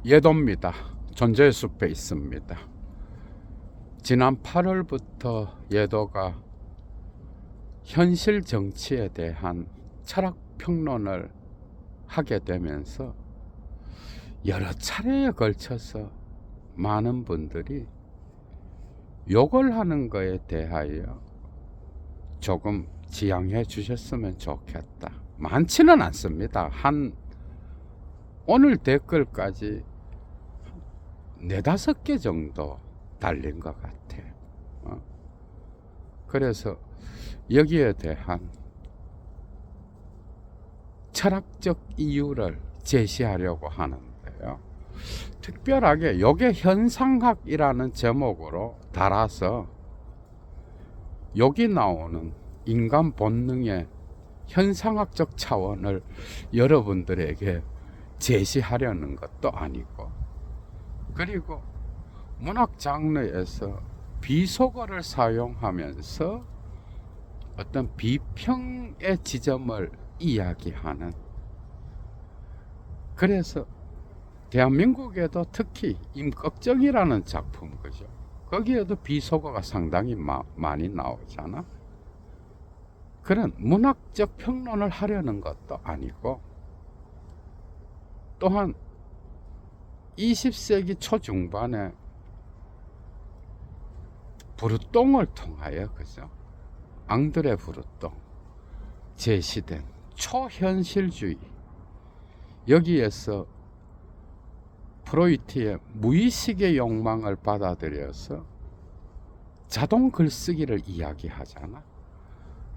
예도입니다. 존재의 숲에 있습니다. 지난 8월부터 예도가 현실 정치에 대한 철학 평론을 하게 되면서 여러 차례에 걸쳐서 많은 분들이 욕을 하는 것에 대하여 조금 지양해 주셨으면 좋겠다. 많지는 않습니다. 오늘 댓글까지 4-5개 정도 달린 것 같아. 그래서 여기에 대한 철학적 이유를 제시하려고 하는데요. 특별하게 요게 현상학이라는 제목으로 달아서 여기 나오는 인간 본능의 현상학적 차원을 여러분들에게 제시하려는 것도 아니고, 그리고 문학 장르에서 비속어를 사용하면서 어떤 비평의 지점을 이야기하는, 그래서 대한민국에도 특히 임꺽정이라는 작품, 그죠? 거기에도 비속어가 상당히 많이 나오잖아. 그런 문학적 평론을 하려는 것도 아니고, 또한 20세기 초중반에 부르똥을 통하여, 그죠? 앙드레 부르똥 제시된 초현실주의, 여기에서 프로이트의 무의식의 욕망을 받아들여서 자동 글쓰기를 이야기하잖아.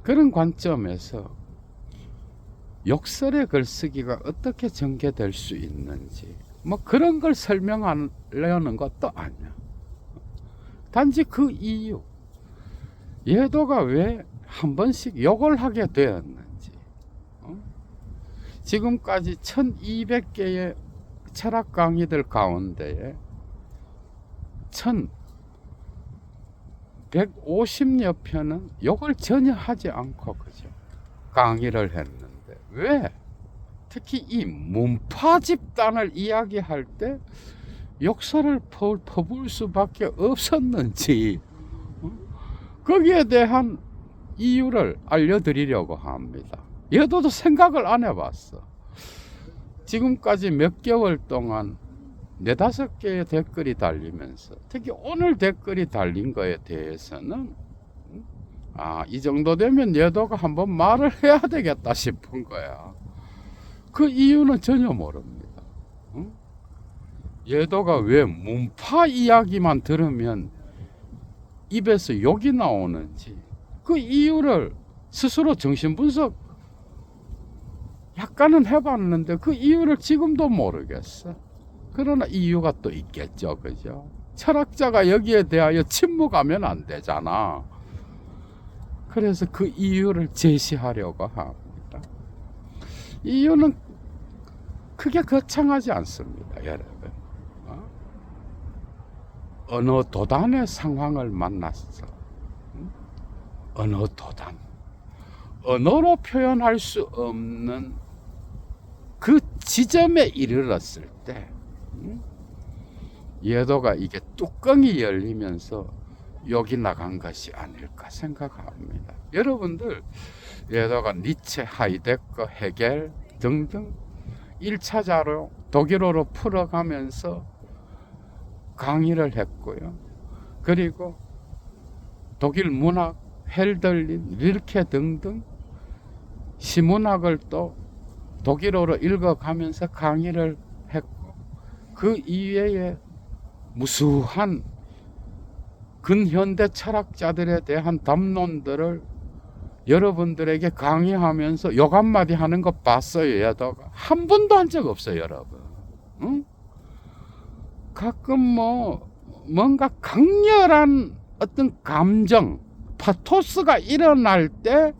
그런 관점에서 욕설의 글쓰기가 어떻게 전개될 수 있는지 뭐 그런 걸 설명하려는 것도 아니야. 단지 그 이유, 예도가 왜 한 번씩 욕을 하게 되었는지, 지금까지 1200개의 철학 강의들 가운데에 1150여 편은 욕을 전혀 하지 않고, 그죠? 강의를 했는데 왜 특히 이 문파 집단을 이야기할 때 욕설을 퍼부을 수밖에 없었는지, 거기에 대한 이유를 알려드리려고 합니다. 얘도 생각을 안 해봤어. 지금까지 몇 개월 동안 4-5개의 댓글이 달리면서 특히 오늘 댓글이 달린 거에 대해서는 이 정도 되면 얘도가 한번 말을 해야 되겠다 싶은 거야. 그 이유는 전혀 모릅니다. 얘도가 왜 문파 이야기만 들으면 입에서 욕이 나오는지, 그 이유를 스스로 정신분석 약간은 해봤는데 그 이유를 지금도 모르겠어. 그러나 이유가 또 있겠죠, 그죠? 철학자가 여기에 대하여 침묵하면 안 되잖아. 그래서 그 이유를 제시하려고 합니다. 이유는 크게 거창하지 않습니다, 여러분. 어느 도단의 상황을 만났어. 어느 도단, 언어로 표현할 수 없는 그 지점에 이르렀을 때, 예도가 이게 뚜껑이 열리면서 욕이 나간 것이 아닐까 생각합니다. 여러분들, 예도가 니체, 하이데거, 헤겔 등등 1차자로 독일어로 풀어가면서 강의를 했고요. 그리고 독일 문학, 헬들린, 릴케 등등 시문학을 또 독일어로 읽어가면서 강의를 했고, 그 이외에 무수한 근현대 철학자들에 대한 담론들을 여러분들에게 강의하면서 욕 한마디 하는 거 봤어요. 얘도가 한 번도 한 적 없어요, 여러분. 응? 가끔 뭔가 강렬한 어떤 감정, 파토스가 일어날 때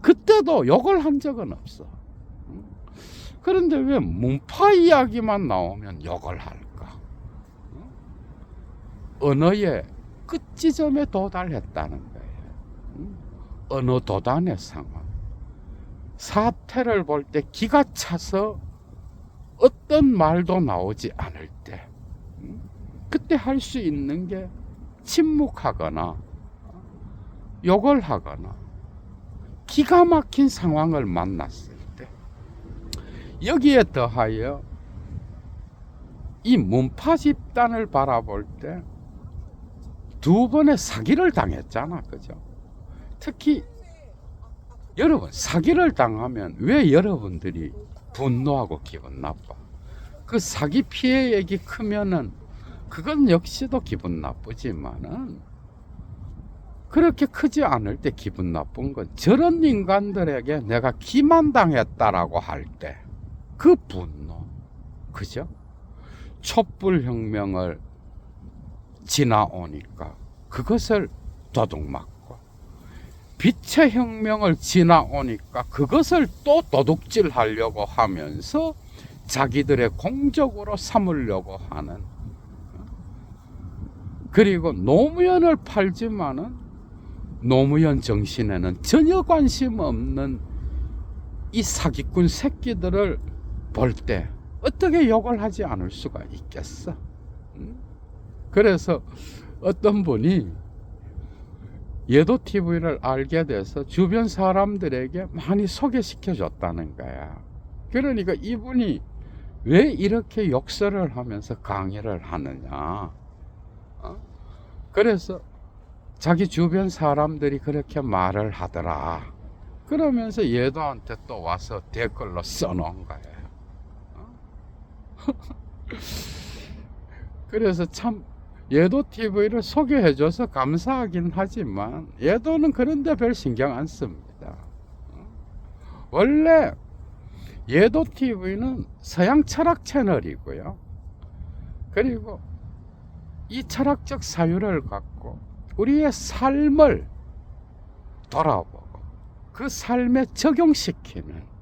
그때도 욕을 한 적은 없어. 그런데 왜 문파 이야기만 나오면 욕을 할까? 언어의 끝지점에 도달했다는 거예요. 어느 도단의 상황, 사태를 볼 때 기가 차서 어떤 말도 나오지 않을 그때 할 수 있는 게 침묵하거나 욕을 하거나 기가 막힌 상황을 만났을 때, 여기에 더하여 이 문파 집단을 바라볼 때 두 번의 사기를 당했잖아, 그죠? 특히 여러분, 사기를 당하면 왜 여러분들이 분노하고 기분 나빠? 그 사기 피해액이 크면은 그건 역시도 기분 나쁘지만은, 그렇게 크지 않을 때 기분 나쁜 건 저런 인간들에게 내가 기만당했다라고 할 때 그 분노, 그죠? 촛불혁명을 지나오니까 그것을 도둑맞고, 빛의 혁명을 지나오니까 그것을 또 도둑질 하려고 하면서 자기들의 공적으로 삼으려고 하는, 그리고 노무현을 팔지만은 노무현 정신에는 전혀 관심 없는 이 사기꾼 새끼들을 볼 때 어떻게 욕을 하지 않을 수가 있겠어? 그래서 어떤 분이 예도 TV를 알게 돼서 주변 사람들에게 많이 소개시켜 줬다는 거야. 그러니까 이분이 왜 이렇게 욕설을 하면서 강의를 하느냐? 그래서 자기 주변 사람들이 그렇게 말을 하더라. 그러면서 예도한테 또 와서 댓글로 써놓은 거예요. 그래서 참 예도 TV를 소개해줘서 감사하긴 하지만 예도는 그런데 별 신경 안 씁니다. 원래 예도 TV는 서양 철학 채널이고요. 그리고 이 철학적 사유를 갖고 우리의 삶을 돌아보고 그 삶에 적용시키는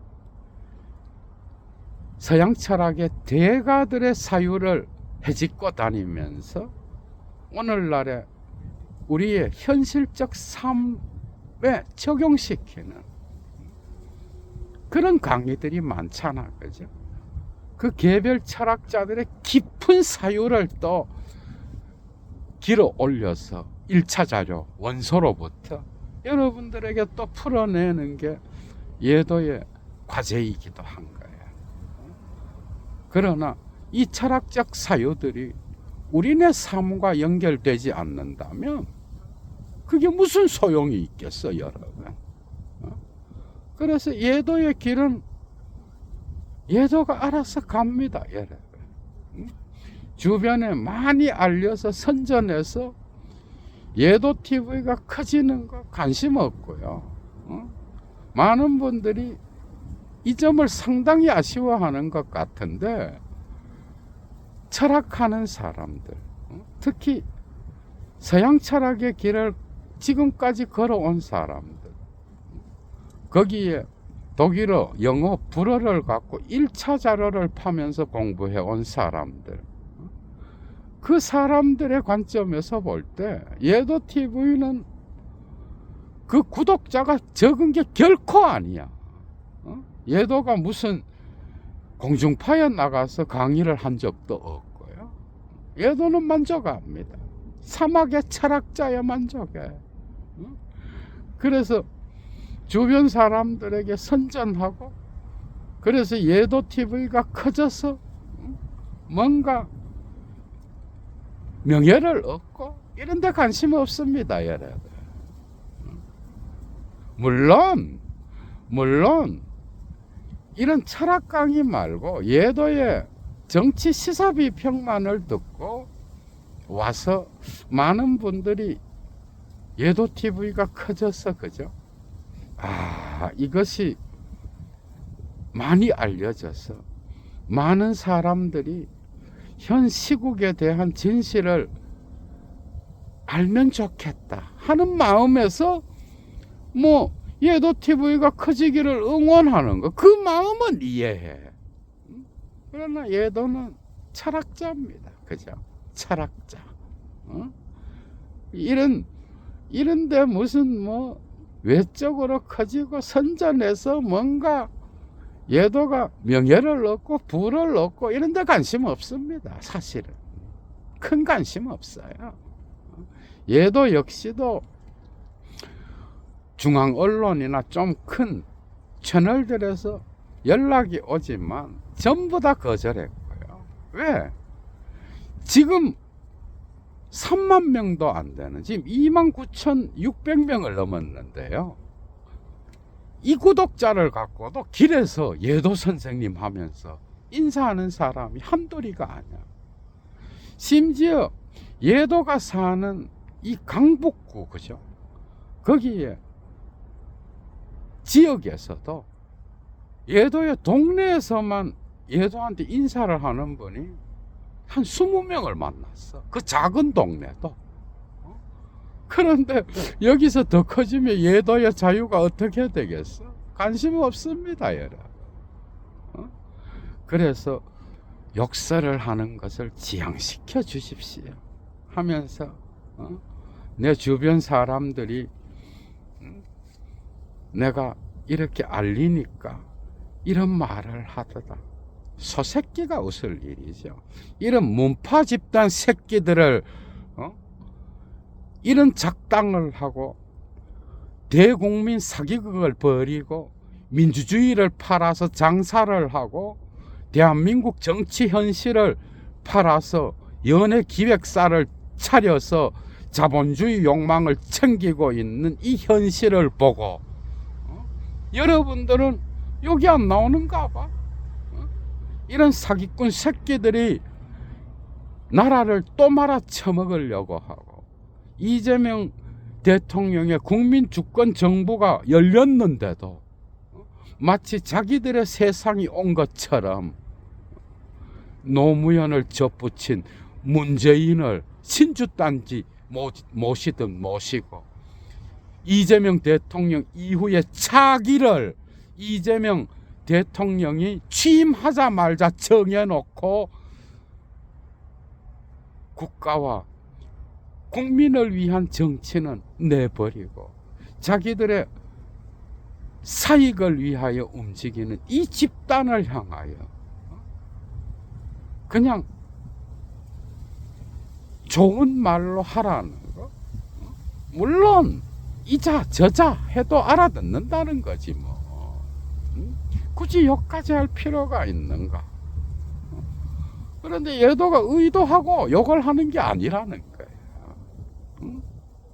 서양 철학의 대가들의 사유를 헤집고 다니면서 오늘날의 우리의 현실적 삶에 적용시키는 그런 강의들이 많잖아, 그죠? 그 개별 철학자들의 깊은 사유를 또 길어 올려서 1차 자료 원소로부터 여러분들에게 또 풀어내는 게 예도의 과제이기도 한 거예요. 그러나 이 철학적 사유들이 우리네 삶과 연결되지 않는다면 그게 무슨 소용이 있겠어, 여러분? 그래서 예도의 길은 예도가 알아서 갑니다, 여러분. 주변에 많이 알려서 선전해서 예도 TV가 커지는 거 관심 없고요. 많은 분들이 이 점을 상당히 아쉬워하는 것 같은데, 철학하는 사람들, 특히 서양 철학의 길을 지금까지 걸어온 사람들, 거기에 독일어, 영어, 불어를 갖고 1차 자료를 파면서 공부해 온 사람들, 그 사람들의 관점에서 볼 때 예도 TV는 그 구독자가 적은 게 결코 아니야. 예도가 무슨 공중파에 나가서 강의를 한 적도 없고요. 예도는 만족합니다. 사막의 철학자에 만족해. 그래서 주변 사람들에게 선전하고, 그래서 예도 TV가 커져서 뭔가 명예를 얻고 이런 데 관심 없습니다, 여러분. 물론 이런 철학 강의 말고 예도의 정치 시사 비평만을 듣고 와서 많은 분들이 예도 TV가 커져서, 그죠? 이것이 많이 알려져서 많은 사람들이 현 시국에 대한 진실을 알면 좋겠다 하는 마음에서 뭐 예도 TV가 커지기를 응원하는 거, 그 마음은 이해해. 그러나 예도는 철학자입니다, 그죠? 철학자. 이런데 무슨 뭐 외적으로 커지고 선전해서 뭔가 예도가 명예를 얻고 부를 얻고 이런 데 관심 없습니다, 사실은. 큰 관심 없어요. 얘도 역시도 중앙 언론이나 좀 큰 채널들에서 연락이 오지만 전부 다 거절했고요. 왜? 지금 3만 명도 안 되는, 지금 29,600명을 넘었는데요. 이 구독자를 갖고도 길에서 예도 선생님 하면서 인사하는 사람이 한둘이가 아니야. 심지어 예도가 사는 이 강북구, 그죠? 거기에 지역에서도 예도의 동네에서만 예도한테 인사를 하는 분이 한 20명을 만났어. 그 작은 동네도. 그런데 여기서 더 커지면 예도의 자유가 어떻게 되겠어? 관심 없습니다, 여러분. 그래서 욕설을 하는 것을 지양시켜 주십시오 하면서 내 주변 사람들이 내가 이렇게 알리니까 이런 말을 하더라. 소새끼가 웃을 일이죠. 이런 문파 집단 새끼들을 이런 작당을 하고 대국민 사기극을 벌이고 민주주의를 팔아서 장사를 하고 대한민국 정치 현실을 팔아서 연예 기획사를 차려서 자본주의 욕망을 챙기고 있는 이 현실을 보고 여러분들은 여기 안 나오는가 봐. 이런 사기꾼 새끼들이 나라를 또 말아 처먹으려고 하고 이재명 대통령의 국민 주권 정부가 열렸는데도 마치 자기들의 세상이 온 것처럼 노무현을 접붙인 문재인을 신주단지 모시듯 모시고 이재명 대통령 이후에 차기를 이재명 대통령이 취임하자마자 정해놓고 국가와 국민을 위한 정치는 내버리고 자기들의 사익을 위하여 움직이는 이 집단을 향하여 그냥 좋은 말로 하라는 거. 물론 이자 저자 해도 알아듣는다는 거지 뭐. 굳이 욕까지 할 필요가 있는가. 그런데 예도가 의도하고 욕을 하는 게 아니라는 거예요.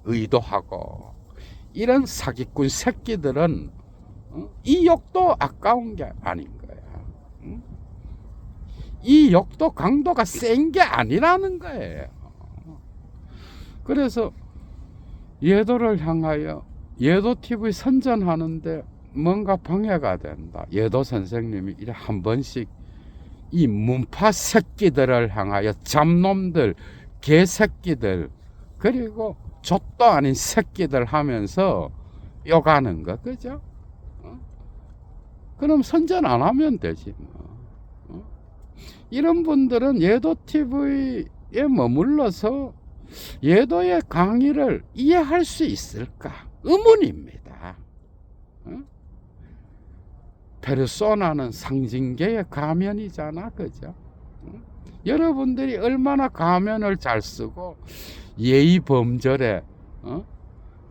의도하고 이런 사기꾼 새끼들은 이 욕도 아까운 게 아닌 거야. 이 욕도 강도가 센 게 아니라는 거예요. 그래서 예도를 향하여 예도TV 선전하는데 뭔가 방해가 된다. 예도 선생님이 이래 한 번씩 이 문파 새끼들을 향하여 잡놈들, 개새끼들, 그리고 족도 아닌 새끼들 하면서 욕하는 거, 그죠? 그럼 선전 안 하면 되지 뭐. 이런 분들은 예도TV에 머물러서 예도의 강의를 이해할 수 있을까? 의문입니다. 페르소나는 상징계의 가면이잖아, 그죠? 여러분들이 얼마나 가면을 잘 쓰고 예의 범절에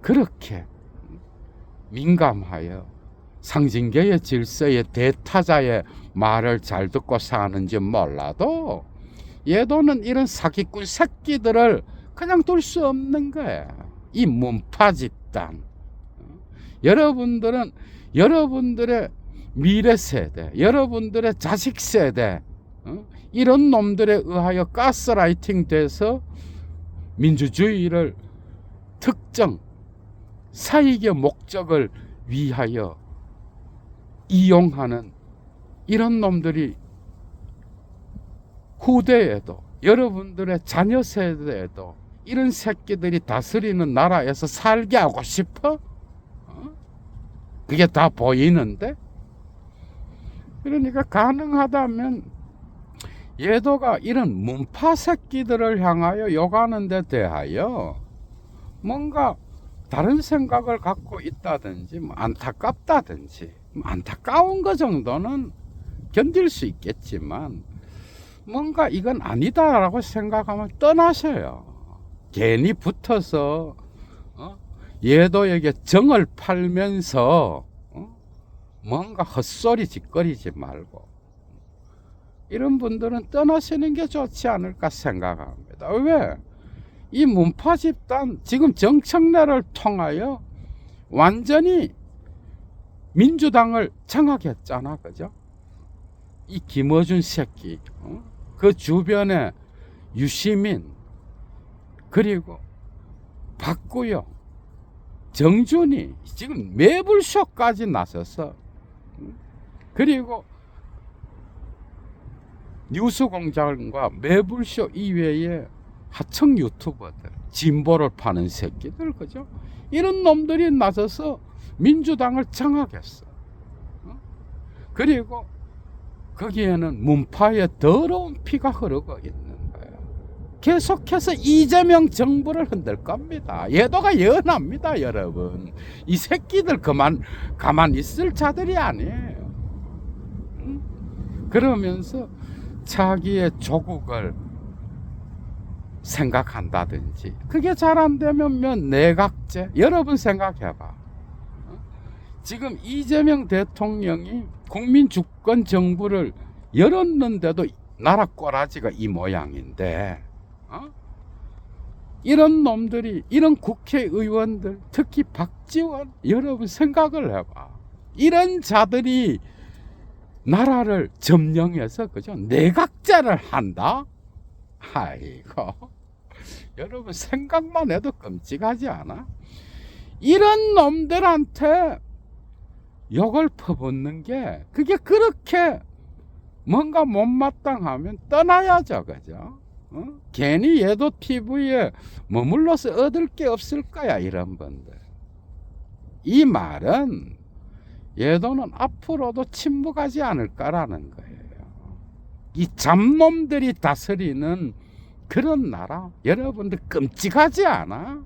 그렇게 민감하여 상징계의 질서의 대타자의 말을 잘 듣고 사는지 몰라도 예도는 이런 사기꾼 새끼들을 그냥 둘 수 없는 거야. 이 문파 집단. 여러분들은 여러분들의 미래 세대, 여러분들의 자식 세대, 이런 놈들에 의하여 가스라이팅 돼서 민주주의를 특정 사익의 목적을 위하여 이용하는 이런 놈들이 후대에도 여러분들의 자녀 세대에도 이런 새끼들이 다스리는 나라에서 살게 하고 싶어? 그게 다 보이는데? 그러니까 가능하다면 예도가 이런 문파 새끼들을 향하여 욕하는 데 대하여 뭔가 다른 생각을 갖고 있다든지 뭐 안타깝다든지 안타까운 거 정도는 견딜 수 있겠지만 뭔가 이건 아니다라고 생각하면 떠나셔요. 괜히 붙어서 예도에게 정을 팔면서 뭔가 헛소리 짓거리지 말고 이런 분들은 떠나시는 게 좋지 않을까 생각합니다. 왜? 이 문파 집단 지금 정청래를 통하여 완전히 민주당을 장악했잖아, 그죠? 이 김어준 새끼, 그 주변에 유시민, 그리고 박구영, 정준이 지금 매불쇼까지 나서서, 그리고 뉴스공장과 매불쇼 이외에 하청 유튜버들, 진보를 파는 새끼들, 그죠? 이런 놈들이 나서서 민주당을 장악했어. 그리고 거기에는 문파의 더러운 피가 흐르고 있는 거예요. 계속해서 이재명 정부를 흔들 겁니다. 예도가 연합니다, 여러분. 이 새끼들 가만 있을 자들이 아니에요. 그러면서 자기의 조국을 생각한다든지, 그게 잘 안 되면 내각제. 여러분 생각해봐. 지금 이재명 대통령이 국민주권 정부를 열었는데도 나라 꼬라지가 이 모양인데, 이런 놈들이, 이런 국회의원들, 특히 박지원, 여러분 생각을 해봐. 이런 자들이 나라를 점령해서, 그죠? 내각제를 한다? 아이고, 여러분 생각만 해도 끔찍하지 않아? 이런 놈들한테 욕을 퍼붓는 게, 그게 그렇게 뭔가 못마땅하면 떠나야죠, 그죠? 괜히 얘도 TV에 머물러서 얻을 게 없을 거야, 이런 분들. 이 말은 얘도는 앞으로도 침묵하지 않을까라는 거예요. 이 잡놈들이 다스리는 그런 나라, 여러분들 끔찍하지 않아?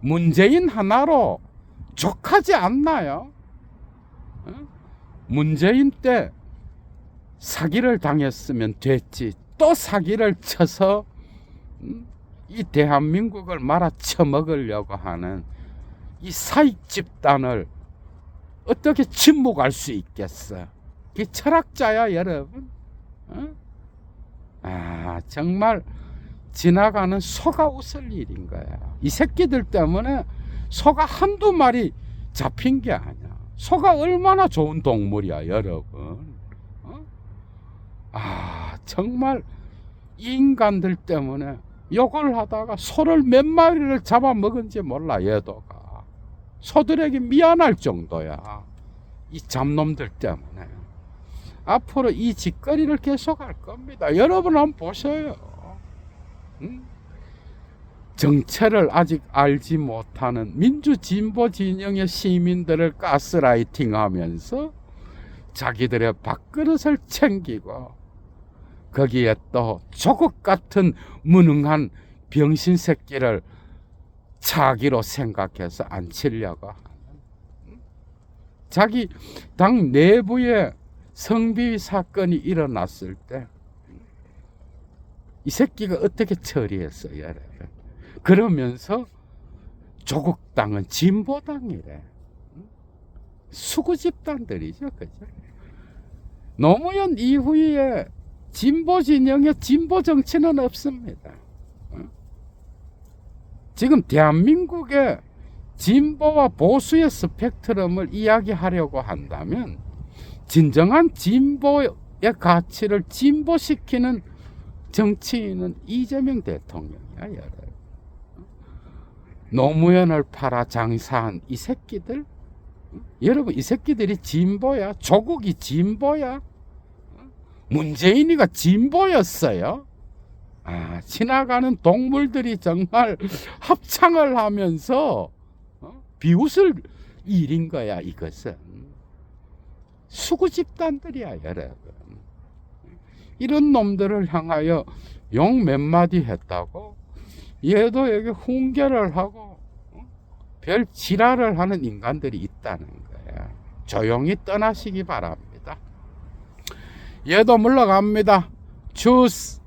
문재인 하나로 족하지 않나요? 문재인 때 사기를 당했으면 됐지, 또 사기를 쳐서 이 대한민국을 말아쳐먹으려고 하는 이 사익 집단을 어떻게 침묵할 수 있겠어? 이 철학자야, 여러분. 정말 지나가는 소가 웃을 일인 거야. 이 새끼들 때문에 소가 한두 마리 잡힌 게 아니야. 소가 얼마나 좋은 동물이야, 여러분. 정말 이 인간들 때문에 욕을 하다가 소를 몇 마리를 잡아먹은지 몰라, 얘도가. 소들에게 미안할 정도야. 이 잡놈들 때문에. 앞으로 이 짓거리를 계속할 겁니다. 여러분 한번 보셔요. 정체를 아직 알지 못하는 민주진보 진영의 시민들을 가스라이팅하면서 자기들의 밥그릇을 챙기고, 거기에 또 조국 같은 무능한 병신 새끼를 차기로 생각해서 앉히려고 하는, 자기 당 내부에 성비위 사건이 일어났을 때 이 새끼가 어떻게 처리했어요, 여러분? 그러면서 조국 당은 진보당이래. 수구 집단들이죠, 그죠? 노무현 이후에 진보 진영의 진보 정치는 없습니다. 지금 대한민국의 진보와 보수의 스펙트럼을 이야기하려고 한다면 진정한 진보의 가치를 진보시키는 정치인은 이재명 대통령이야, 여러분. 노무현을 팔아 장사한 이 새끼들, 여러분, 이 새끼들이 진보야? 조국이 진보야? 문재인이가 진보였어요? 지나가는 동물들이 정말 합창을 하면서 비웃을 일인 거야, 이것은. 수구 집단들이야, 여러분. 이런 놈들을 향하여 욕 몇 마디 했다고 얘도 여기 훈계를 하고 별 지랄을 하는 인간들이 있다는 거야. 조용히 떠나시기 바랍니다. 얘도 물러갑니다. 주스.